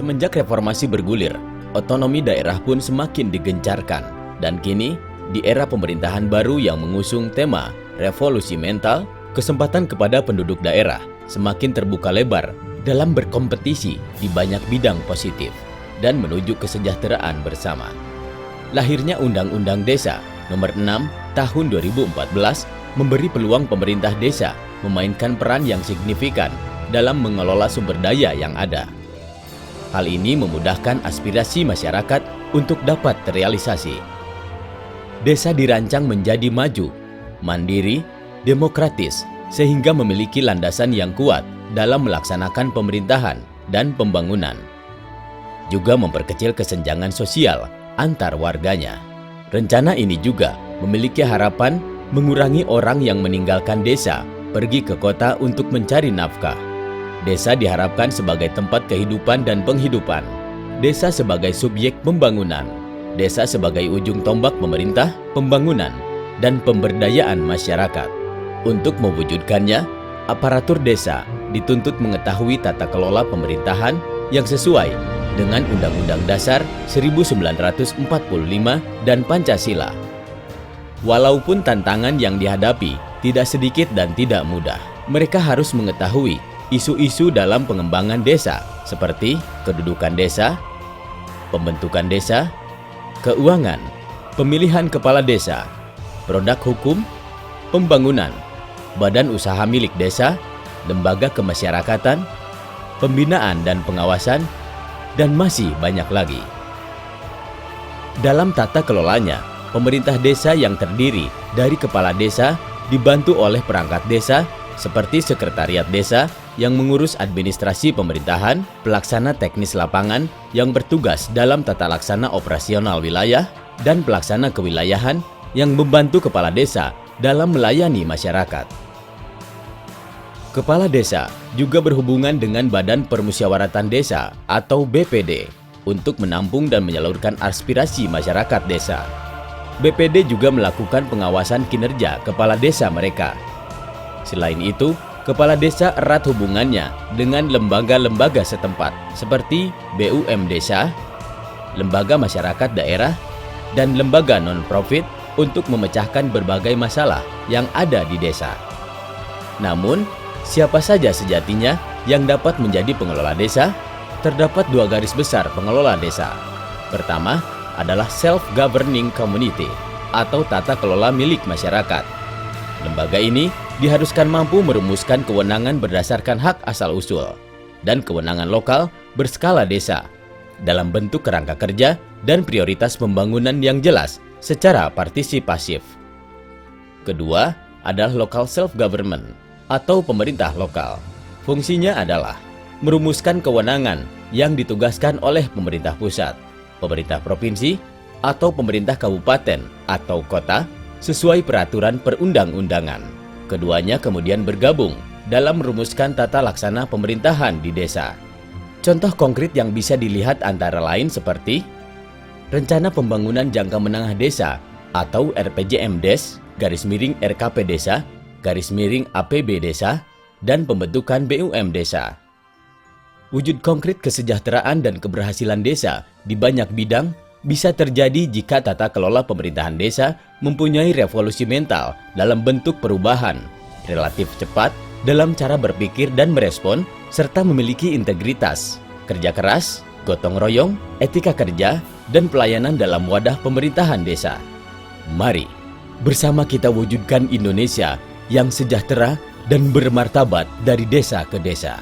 Semenjak reformasi bergulir, otonomi daerah pun semakin digencarkan. Dan kini, di era pemerintahan baru yang mengusung tema revolusi mental, kesempatan kepada penduduk daerah semakin terbuka lebar dalam berkompetisi di banyak bidang positif dan menuju kesejahteraan bersama. Lahirnya Undang-Undang Desa Nomor 6 Tahun 2014 memberi peluang pemerintah desa memainkan peran yang signifikan dalam mengelola sumber daya yang ada. Hal ini memudahkan aspirasi masyarakat untuk dapat terrealisasi. Desa dirancang menjadi maju, mandiri, demokratis, sehingga memiliki landasan yang kuat dalam melaksanakan pemerintahan dan pembangunan. Juga memperkecil kesenjangan sosial antar warganya. Rencana ini juga memiliki harapan mengurangi orang yang meninggalkan desa pergi ke kota untuk mencari nafkah. Desa diharapkan sebagai tempat kehidupan dan penghidupan. Desa sebagai subjek pembangunan. Desa sebagai ujung tombak pemerintah, pembangunan, dan pemberdayaan masyarakat. Untuk mewujudkannya, aparatur desa dituntut mengetahui tata kelola pemerintahan yang sesuai dengan Undang-Undang Dasar 1945 dan Pancasila. Walaupun tantangan yang dihadapi tidak sedikit dan tidak mudah, mereka harus mengetahui isu-isu dalam pengembangan desa seperti kedudukan desa, pembentukan desa, keuangan, pemilihan kepala desa, produk hukum, pembangunan, badan usaha milik desa, lembaga kemasyarakatan, pembinaan dan pengawasan, dan masih banyak lagi. Dalam tata kelolanya, pemerintah desa yang terdiri dari kepala desa dibantu oleh perangkat desa seperti sekretariat desa yang mengurus administrasi pemerintahan, pelaksana teknis lapangan yang bertugas dalam tata laksana operasional wilayah, dan pelaksana kewilayahan yang membantu kepala desa dalam melayani masyarakat. Kepala desa juga berhubungan dengan Badan Permusyawaratan Desa atau BPD untuk menampung dan menyalurkan aspirasi masyarakat desa. BPD juga melakukan pengawasan kinerja kepala desa mereka. Selain itu, kepala desa erat hubungannya dengan lembaga-lembaga setempat seperti BUM Desa, lembaga masyarakat daerah, dan lembaga non-profit untuk memecahkan berbagai masalah yang ada di desa. Namun, siapa saja sejatinya yang dapat menjadi pengelola desa? Terdapat dua garis besar pengelola desa. Pertama adalah self-governing community atau tata kelola milik masyarakat. Lembaga ini diharuskan mampu merumuskan kewenangan berdasarkan hak asal-usul dan kewenangan lokal berskala desa dalam bentuk kerangka kerja dan prioritas pembangunan yang jelas secara partisipasif. Kedua adalah local self-government atau pemerintah lokal. Fungsinya adalah merumuskan kewenangan yang ditugaskan oleh pemerintah pusat, pemerintah provinsi, atau pemerintah kabupaten atau kota sesuai peraturan perundang-undangan. Keduanya kemudian bergabung dalam merumuskan tata laksana pemerintahan di desa. Contoh konkret yang bisa dilihat antara lain seperti Rencana Pembangunan Jangka Menengah Desa atau RPJMDes, _RKP Desa, _APB Desa, dan pembentukan BUM Desa. Wujud konkret kesejahteraan dan keberhasilan desa di banyak bidang bisa terjadi jika tata kelola pemerintahan desa mempunyai revolusi mental dalam bentuk perubahan, relatif cepat dalam cara berpikir dan merespon, serta memiliki integritas, kerja keras, gotong royong, etika kerja, dan pelayanan dalam wadah pemerintahan desa. Mari bersama kita wujudkan Indonesia yang sejahtera dan bermartabat dari desa ke desa.